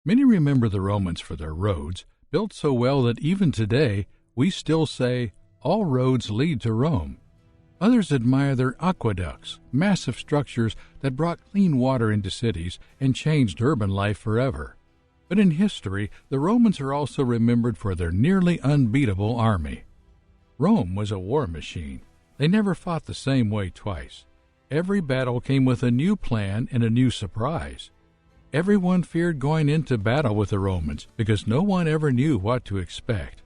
Many remember the Romans for their roads, built so well that even today we still say, all roads lead to Rome. Others admire their aqueducts, massive structures that brought clean water into cities and changed urban life forever. But in history, the Romans are also remembered for their nearly unbeatable army. Rome was a war machine. They never fought the same way twice. Every battle came with a new plan and a new surprise. Everyone feared going into battle with the Romans because no one ever knew what to expect.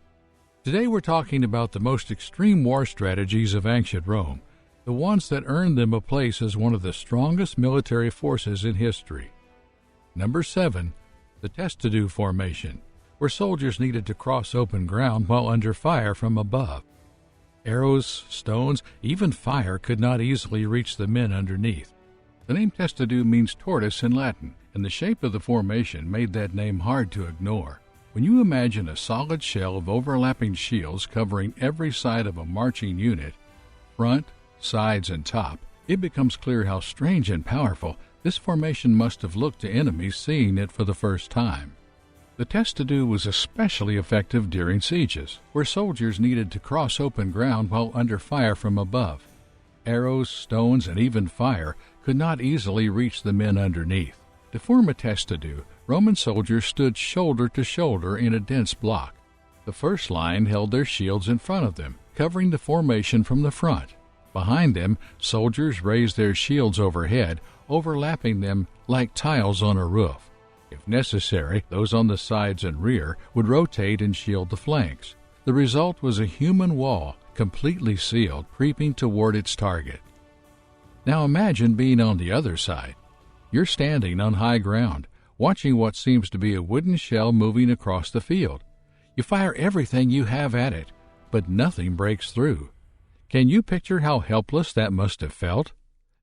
Today we're talking about the most extreme war strategies of ancient Rome, the ones that earned them a place as one of the strongest military forces in history. Number 7. The test-to-do formation, where soldiers needed to cross open ground while under fire from above. Arrows, stones, even fire could not easily reach the men underneath. The name test-to-do means tortoise in Latin, and the shape of the formation made that name hard to ignore. When you imagine a solid shell of overlapping shields covering every side of a marching unit, front, sides, and top, it becomes clear how strange and powerful this formation must have looked to enemies seeing it for the first time. The test-to-do was especially effective during sieges, where soldiers needed to cross open ground while under fire from above. Arrows, stones, and even fire could not easily reach the men underneath. To form a test-to-do, Roman soldiers stood shoulder to shoulder in a dense block. The first line held their shields in front of them, covering the formation from the front. Behind them, soldiers raised their shields overhead, overlapping them like tiles on a roof. If necessary, those on the sides and rear would rotate and shield the flanks. The result was a human wall, completely sealed, creeping toward its target. Now imagine being on the other side. You're standing on high ground, watching what seems to be a wooden shell moving across the field. You fire everything you have at it, but nothing breaks through. Can you picture how helpless that must have felt?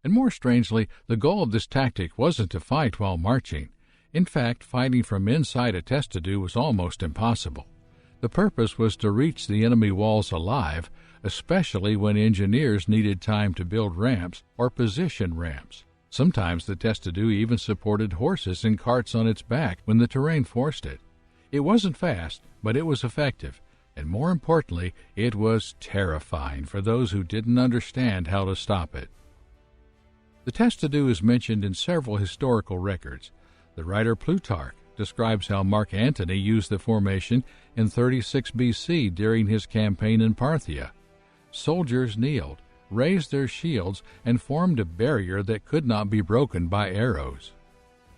And more strangely, the goal of this tactic wasn't to fight while marching. In fact, fighting from inside a test-to-do was almost impossible. The purpose was to reach the enemy walls alive, especially when engineers needed time to build ramps or position ramps. Sometimes the test-to-do even supported horses and carts on its back when the terrain forced it. It wasn't fast, but it was effective, and more importantly, it was terrifying for those who didn't understand how to stop it. The test-to-do is mentioned in several historical records. The writer Plutarch describes how Mark Antony used the formation in 36 BC during his campaign in Parthia. Soldiers kneeled, raised their shields, and formed a barrier that could not be broken by arrows.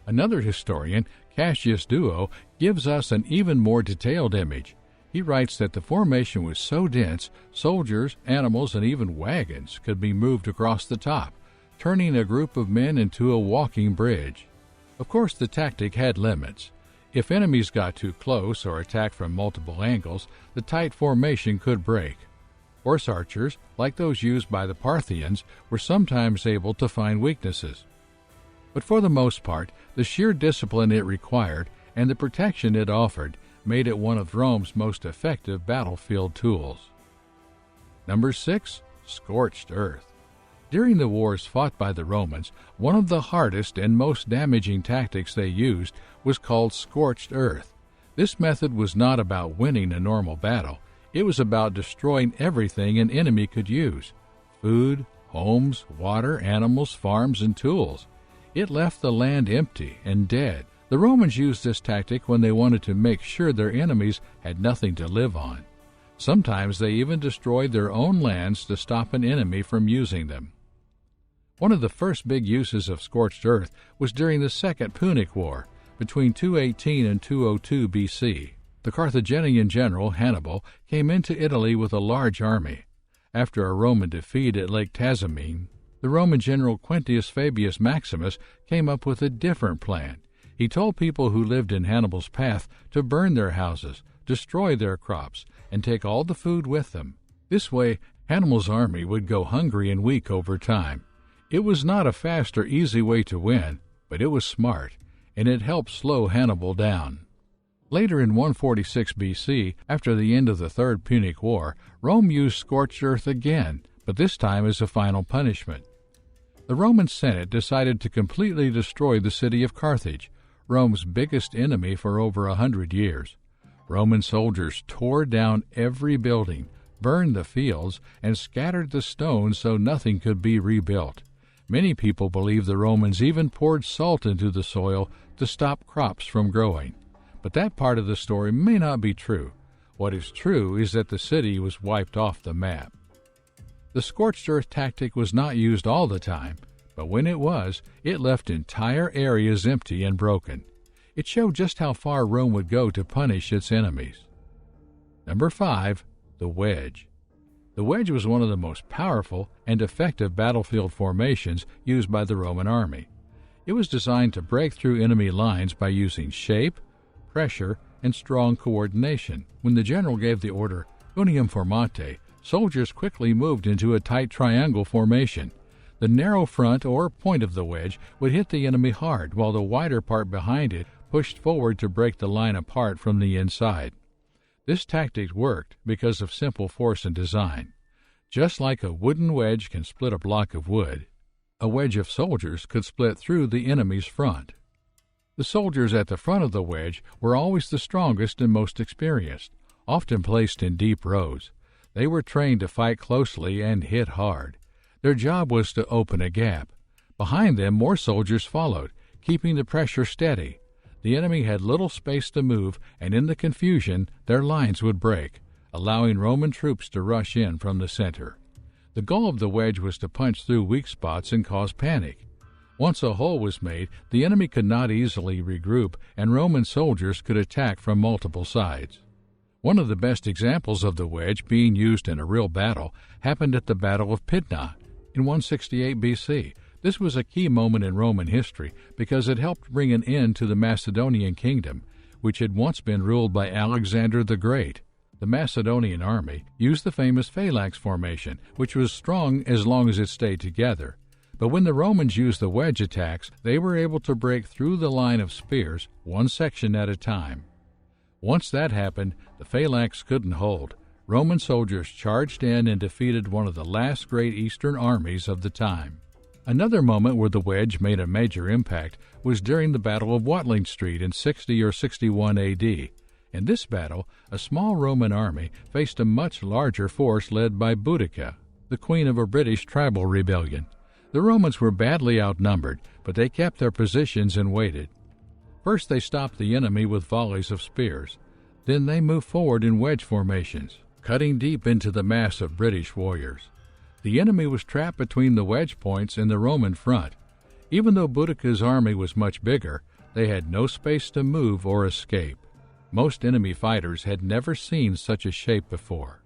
Another historian, Cassius Dio, gives us an even more detailed image. He writes that the formation was so dense, soldiers, animals, and even wagons could be moved across the top, turning a group of men into a walking bridge. Of course, the tactic had limits. If enemies got too close or attacked from multiple angles, the tight formation could break. Horse archers, like those used by the Parthians, were sometimes able to find weaknesses. But for the most part, the sheer discipline it required and the protection it offered made it one of Rome's most effective battlefield tools. Number 6. Scorched earth. During the wars fought by the Romans, one of the hardest and most damaging tactics they used was called scorched earth. This method was not about winning a normal battle. It was about destroying everything an enemy could use: food, homes, water, animals, farms, and tools. It left the land empty and dead. The Romans used this tactic when they wanted to make sure their enemies had nothing to live on. Sometimes they even destroyed their own lands to stop an enemy from using them. One of the first big uses of scorched earth was during the Second Punic War, between 218 and 202 BC. The Carthaginian general Hannibal came into Italy with a large army. After a Roman defeat at Lake Tasamine, the Roman general Quintus Fabius Maximus came up with a different plan. He told people who lived in Hannibal's path to burn their houses, destroy their crops, and take all the food with them. This way, Hannibal's army would go hungry and weak over time. It was not a fast or easy way to win, but it was smart, and it helped slow Hannibal down. Later in 146 BC, after the end of the Third Punic War, Rome used scorched earth again, but this time as a final punishment. The Roman Senate decided to completely destroy the city of Carthage. Rome's biggest enemy for over 100 years. Roman soldiers tore down every building, burned the fields, and scattered the stones so nothing could be rebuilt. Many people believe the Romans even poured salt into the soil to stop crops from growing. But that part of the story may not be true. What is true is that the city was wiped off the map. The scorched earth tactic was not used all the time, but when it was, it left entire areas empty and broken. It showed just how far Rome would go to punish its enemies. Number 5. The wedge. The wedge was one of the most powerful and effective battlefield formations used by the Roman army. It was designed to break through enemy lines by using shape, pressure, and strong coordination. When the general gave the order, "Unium formate," soldiers quickly moved into a tight triangle formation. The narrow front or point of the wedge would hit the enemy hard, while the wider part behind it pushed forward to break the line apart from the inside. This tactic worked because of simple force and design. Just like a wooden wedge can split a block of wood, a wedge of soldiers could split through the enemy's front. The soldiers at the front of the wedge were always the strongest and most experienced, often placed in deep rows. They were trained to fight closely and hit hard. Their job was to open a gap. Behind them, more soldiers followed, keeping the pressure steady. The enemy had little space to move, and in the confusion, their lines would break, allowing Roman troops to rush in from the center. The goal of the wedge was to punch through weak spots and cause panic. Once a hole was made, the enemy could not easily regroup, and Roman soldiers could attack from multiple sides. One of the best examples of the wedge being used in a real battle happened at the Battle of Pydna in 168 BC. This was a key moment in Roman history because it helped bring an end to the Macedonian kingdom, which had once been ruled by Alexander the Great. The Macedonian army used the famous phalanx formation, which was strong as long as it stayed together. But when the Romans used the wedge attacks, they were able to break through the line of spears, one section at a time. Once that happened, the phalanx couldn't hold. Roman soldiers charged in and defeated one of the last great Eastern armies of the time. Another moment where the wedge made a major impact was during the Battle of Watling Street in 60 or 61 AD. In this battle, a small Roman army faced a much larger force led by Boudicca, the queen of a British tribal rebellion. The Romans were badly outnumbered, but they kept their positions and waited. First they stopped the enemy with volleys of spears. Then they moved forward in wedge formations, cutting deep into the mass of British warriors. The enemy was trapped between the wedge points and the Roman front. Even though Boudicca's army was much bigger, they had no space to move or escape. Most enemy fighters had never seen such a shape before.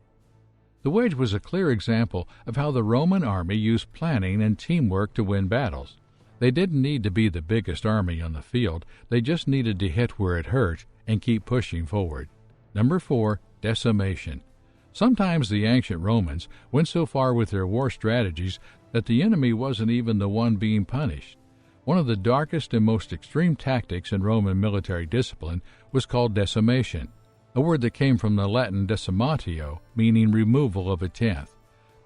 The wedge was a clear example of how the Roman army used planning and teamwork to win battles. They didn't need to be the biggest army on the field, they just needed to hit where it hurt and keep pushing forward. Number 4, decimation. Sometimes the ancient Romans went so far with their war strategies that the enemy wasn't even the one being punished. One of the darkest and most extreme tactics in Roman military discipline was called decimation, a word that came from the Latin decimatio, meaning removal of a tenth.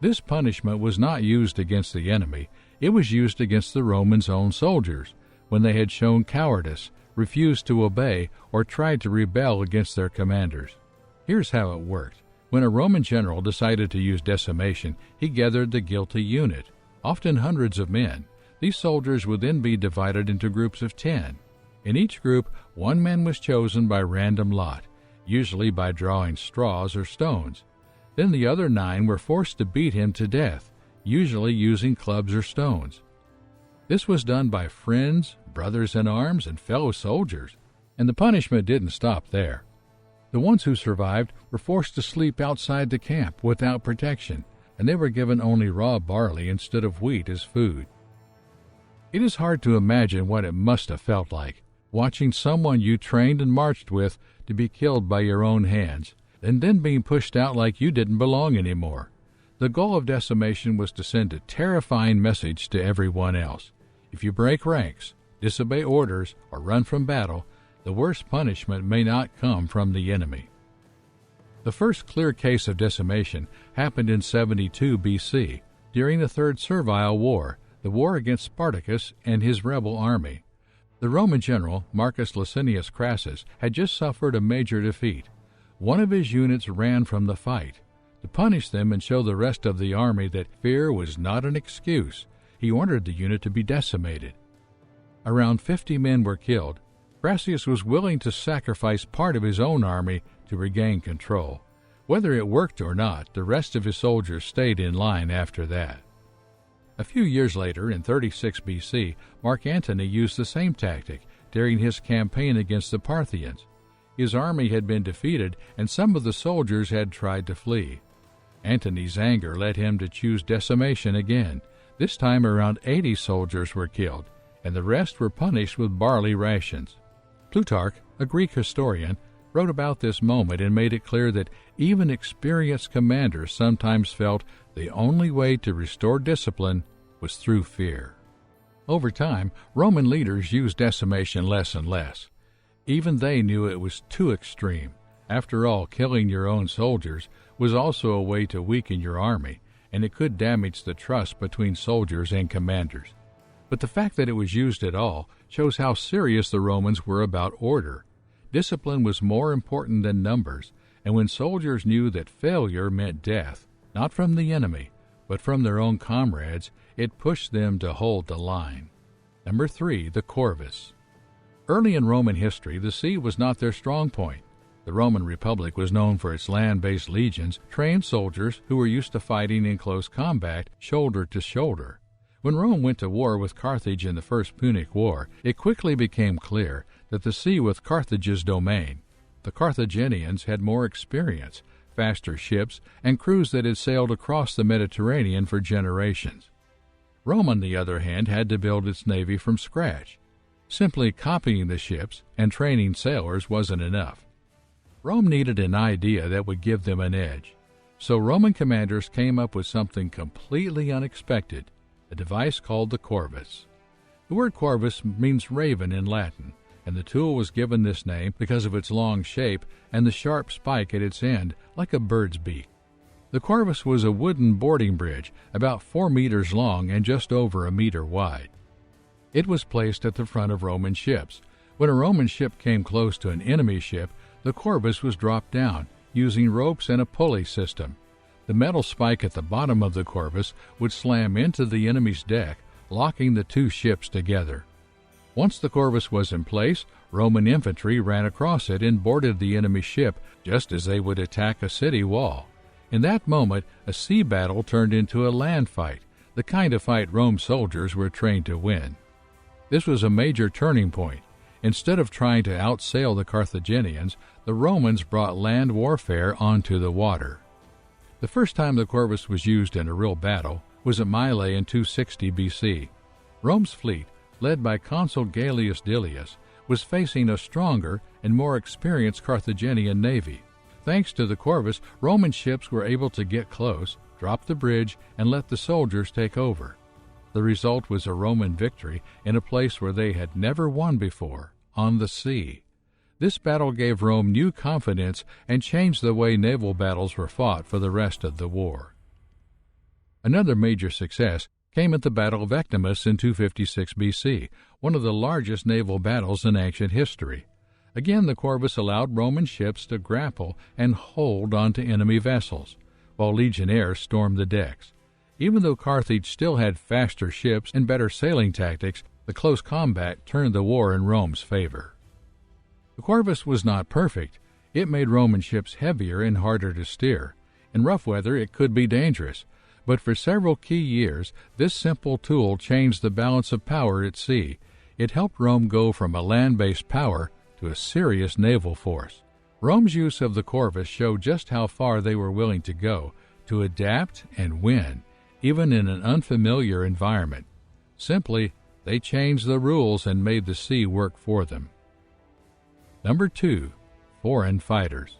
This punishment was not used against the enemy, it was used against the Romans' own soldiers, when they had shown cowardice, refused to obey, or tried to rebel against their commanders. Here's how it worked. When a Roman general decided to use decimation, he gathered the guilty unit, often hundreds of men. These soldiers would then be divided into groups of 10. In each group, one man was chosen by random lot, usually by drawing straws or stones. Then the other 9 were forced to beat him to death, usually using clubs or stones. This was done by friends, brothers in arms, and fellow soldiers, and the punishment didn't stop there. The ones who survived were forced to sleep outside the camp without protection, and they were given only raw barley instead of wheat as food. It is hard to imagine what it must have felt like, watching someone you trained and marched with to be killed by your own hands, and then being pushed out like you didn't belong anymore. The goal of decimation was to send a terrifying message to everyone else. If you break ranks, disobey orders, or run from battle, the worst punishment may not come from the enemy. The first clear case of decimation happened in 72 BC, during the Third Servile War, the war against Spartacus and his rebel army. The Roman general, Marcus Licinius Crassus, had just suffered a major defeat. One of his units ran from the fight. To punish them and show the rest of the army that fear was not an excuse, he ordered the unit to be decimated. Around 50 men were killed. Crassus was willing to sacrifice part of his own army to regain control. Whether it worked or not, the rest of his soldiers stayed in line after that. A few years later, in 36 BC, Mark Antony used the same tactic during his campaign against the Parthians. His army had been defeated, and some of the soldiers had tried to flee. Antony's anger led him to choose decimation again. This time around 80 soldiers were killed, and the rest were punished with barley rations. Plutarch, a Greek historian, wrote about this moment and made it clear that even experienced commanders sometimes felt the only way to restore discipline was through fear. Over time, Roman leaders used decimation less and less. Even they knew it was too extreme. After all, killing your own soldiers was also a way to weaken your army, and it could damage the trust between soldiers and commanders. But the fact that it was used at all shows how serious the Romans were about order. Discipline was more important than numbers, and when soldiers knew that failure meant death, not from the enemy, but from their own comrades, it pushed them to hold the line. Number 3, the Corvus. Early in Roman history, the sea was not their strong point. The Roman Republic was known for its land-based legions, trained soldiers who were used to fighting in close combat, shoulder to shoulder. When Rome went to war with Carthage in the First Punic War, it quickly became clear that the sea was Carthage's domain. The Carthaginians had more experience, faster ships, and crews that had sailed across the Mediterranean for generations. Rome, on the other hand, had to build its navy from scratch. Simply copying the ships and training sailors wasn't enough. Rome needed an idea that would give them an edge. So Roman commanders came up with something completely unexpected, a device called the corvus. The word corvus means raven in Latin, and the tool was given this name because of its long shape and the sharp spike at its end, like a bird's beak. The corvus was a wooden boarding bridge, about 4 meters long and just over a meter wide. It was placed at the front of Roman ships. When a Roman ship came close to an enemy ship, the corvus was dropped down, using ropes and a pulley system. The metal spike at the bottom of the corvus would slam into the enemy's deck, locking the two ships together. Once the corvus was in place, Roman infantry ran across it and boarded the enemy ship just as they would attack a city wall. In that moment, a sea battle turned into a land fight, the kind of fight Rome's soldiers were trained to win. This was a major turning point. Instead of trying to outsail the Carthaginians, the Romans brought land warfare onto the water. The first time the corvus was used in a real battle was at Mylae in 260 BC. Rome's fleet, led by Consul Gaius Dilius, was facing a stronger and more experienced Carthaginian navy. Thanks to the corvus, Roman ships were able to get close, drop the bridge, and let the soldiers take over. The result was a Roman victory in a place where they had never won before, on the sea. This battle gave Rome new confidence and changed the way naval battles were fought for the rest of the war. Another major success came at the Battle of Ecnomus in 256 BC, one of the largest naval battles in ancient history. Again, the corvus allowed Roman ships to grapple and hold onto enemy vessels, while legionnaires stormed the decks. Even though Carthage still had faster ships and better sailing tactics, the close combat turned the war in Rome's favor. The corvus was not perfect. It made Roman ships heavier and harder to steer. In rough weather, it could be dangerous. But for several key years, this simple tool changed the balance of power at sea. It helped Rome go from a land-based power to a serious naval force. Rome's use of the corvus showed just how far they were willing to go to adapt and win, even in an unfamiliar environment. Simply, they changed the rules and made the sea work for them. Number 2, foreign fighters.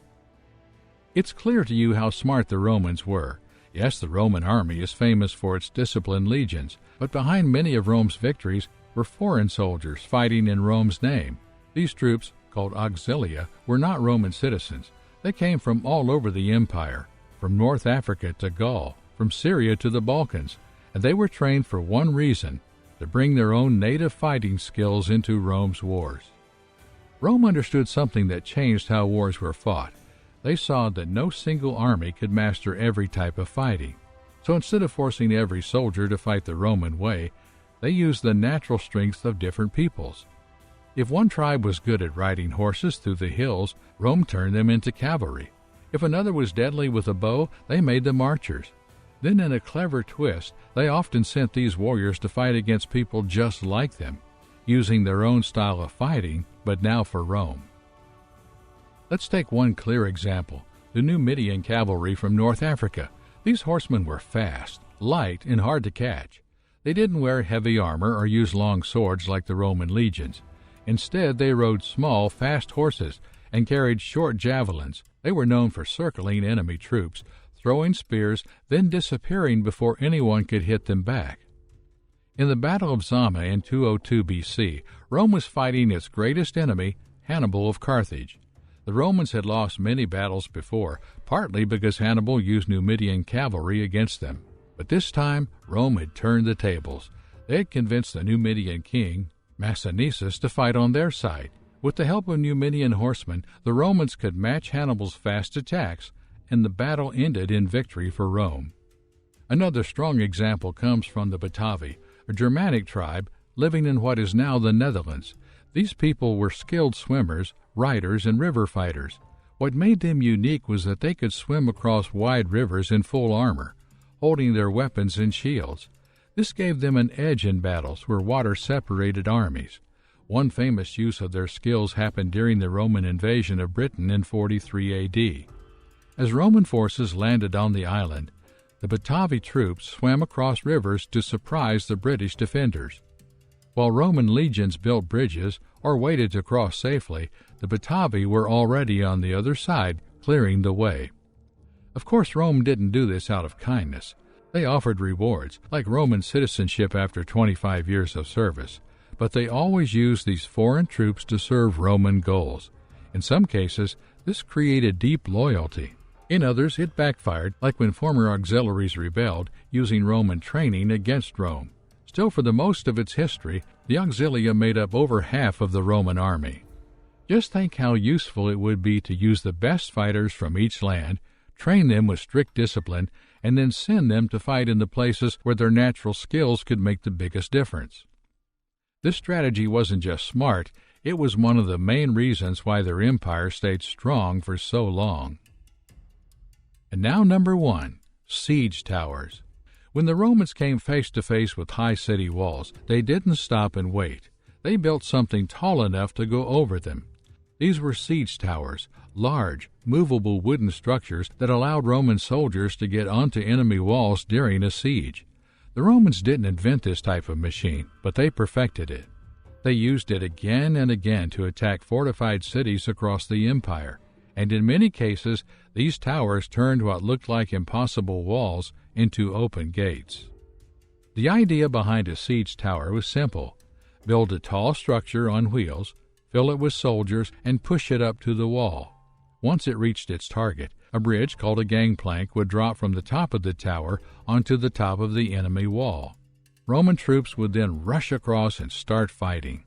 It's clear to you how smart the Romans were. Yes, the Roman army is famous for its disciplined legions, but behind many of Rome's victories were foreign soldiers fighting in Rome's name. These troops, called auxilia, were not Roman citizens. They came from all over the empire, from North Africa to Gaul, from Syria to the Balkans, and they were trained for one reason: to bring their own native fighting skills into Rome's wars. Rome understood something that changed how wars were fought. They saw that no single army could master every type of fighting. So instead of forcing every soldier to fight the Roman way, they used the natural strengths of different peoples. If one tribe was good at riding horses through the hills, Rome turned them into cavalry. If another was deadly with a bow, they made them archers. Then in a clever twist, they often sent these warriors to fight against people just like them, using their own style of fighting, but now for Rome. Let's take one clear example, the Numidian cavalry from North Africa. These horsemen were fast, light, and hard to catch. They didn't wear heavy armor or use long swords like the Roman legions. Instead, they rode small, fast horses and carried short javelins. They were known for circling enemy troops, throwing spears, then disappearing before anyone could hit them back. In the Battle of Zama in 202 BC, Rome was fighting its greatest enemy, Hannibal of Carthage. The Romans had lost many battles before, partly because Hannibal used Numidian cavalry against them. But this time, Rome had turned the tables. They had convinced the Numidian king, Massinissa, to fight on their side. With the help of Numidian horsemen, the Romans could match Hannibal's fast attacks, and the battle ended in victory for Rome. Another strong example comes from the Batavi, a Germanic tribe living in what is now the Netherlands. These people were skilled swimmers, riders, and river fighters. What made them unique was that they could swim across wide rivers in full armor, holding their weapons and shields. This gave them an edge in battles where water separated armies. One famous use of their skills happened during the Roman invasion of Britain in 43 AD. As Roman forces landed on the island, the Batavi troops swam across rivers to surprise the British defenders. While Roman legions built bridges or waited to cross safely, the Batavi were already on the other side, clearing the way. Of course, Rome didn't do this out of kindness. They offered rewards, like Roman citizenship after 25 years of service, but they always used these foreign troops to serve Roman goals. In some cases, this created deep loyalty. In others, it backfired, like when former auxiliaries rebelled, using Roman training against Rome. Still, for the most of its history, the auxilia made up over half of the Roman army. Just think how useful it would be to use the best fighters from each land, train them with strict discipline, and then send them to fight in the places where their natural skills could make the biggest difference. This strategy wasn't just smart, it was one of the main reasons why their empire stayed strong for so long. And now number 1, siege towers. When the Romans came face to face with high city walls, they didn't stop and wait. They built something tall enough to go over them. These were siege towers, large, movable wooden structures that allowed Roman soldiers to get onto enemy walls during a siege. The Romans didn't invent this type of machine, but they perfected it. They used it again and again to attack fortified cities across the empire, and in many cases, these towers turned what looked like impossible walls into open gates. The idea behind a siege tower was simple. Build a tall structure on wheels, fill it with soldiers, and push it up to the wall. Once it reached its target, a bridge called a gangplank would drop from the top of the tower onto the top of the enemy wall. Roman troops would then rush across and start fighting.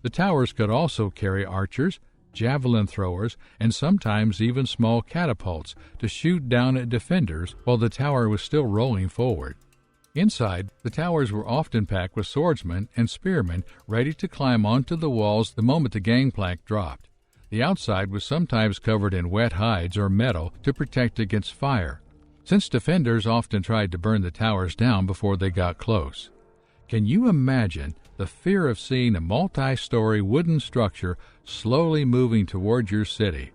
The towers could also carry archers, javelin throwers, and sometimes even small catapults to shoot down at defenders while the tower was still rolling forward. Inside, the towers were often packed with swordsmen and spearmen ready to climb onto the walls the moment the gangplank dropped. The outside was sometimes covered in wet hides or metal to protect against fire, since defenders often tried to burn the towers down before they got close. Can you imagine the fear of seeing a multi-story wooden structure slowly moving toward your city,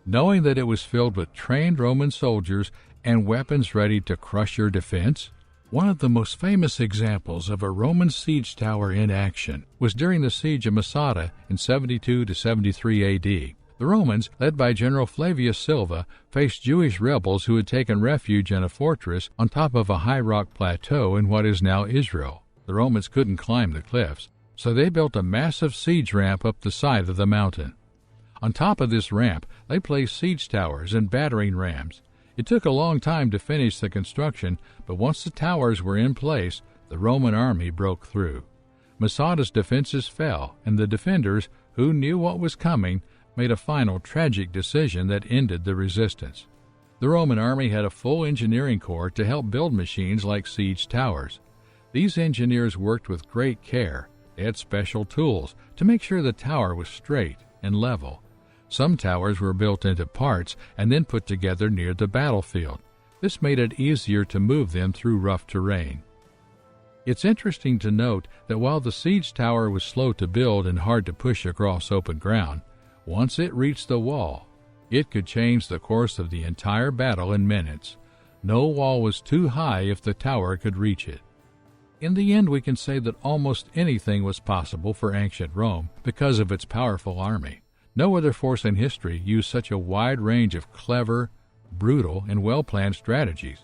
knowing that it was filled with trained Roman soldiers and weapons ready to crush your defense? One of the most famous examples of a Roman siege tower in action was during the siege of Masada in 72 to 73 AD. The Romans, led by General Flavius Silva, faced Jewish rebels who had taken refuge in a fortress on top of a high rock plateau in what is now Israel. The Romans couldn't climb the cliffs, so they built a massive siege ramp up the side of the mountain. On top of this ramp, they placed siege towers and battering rams. It took a long time to finish the construction, but once the towers were in place, the Roman army broke through. Masada's defenses fell, and the defenders, who knew what was coming, made a final tragic decision that ended the resistance. The Roman army had a full engineering corps to help build machines like siege towers. These engineers worked with great care. They had special tools to make sure the tower was straight and level. Some towers were built into parts and then put together near the battlefield. This made it easier to move them through rough terrain. It's interesting to note that while the siege tower was slow to build and hard to push across open ground, once it reached the wall, it could change the course of the entire battle in minutes. No wall was too high if the tower could reach it. In the end, we can say that almost anything was possible for ancient Rome because of its powerful army. No other force in history used such a wide range of clever, brutal, and well-planned strategies.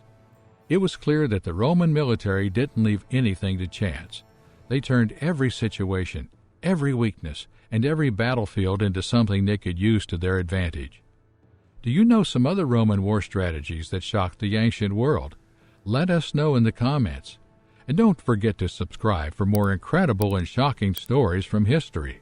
It was clear that the Roman military didn't leave anything to chance. They turned every situation, every weakness, and every battlefield into something they could use to their advantage. Do you know some other Roman war strategies that shocked the ancient world? Let us know in the comments. And don't forget to subscribe for more incredible and shocking stories from history.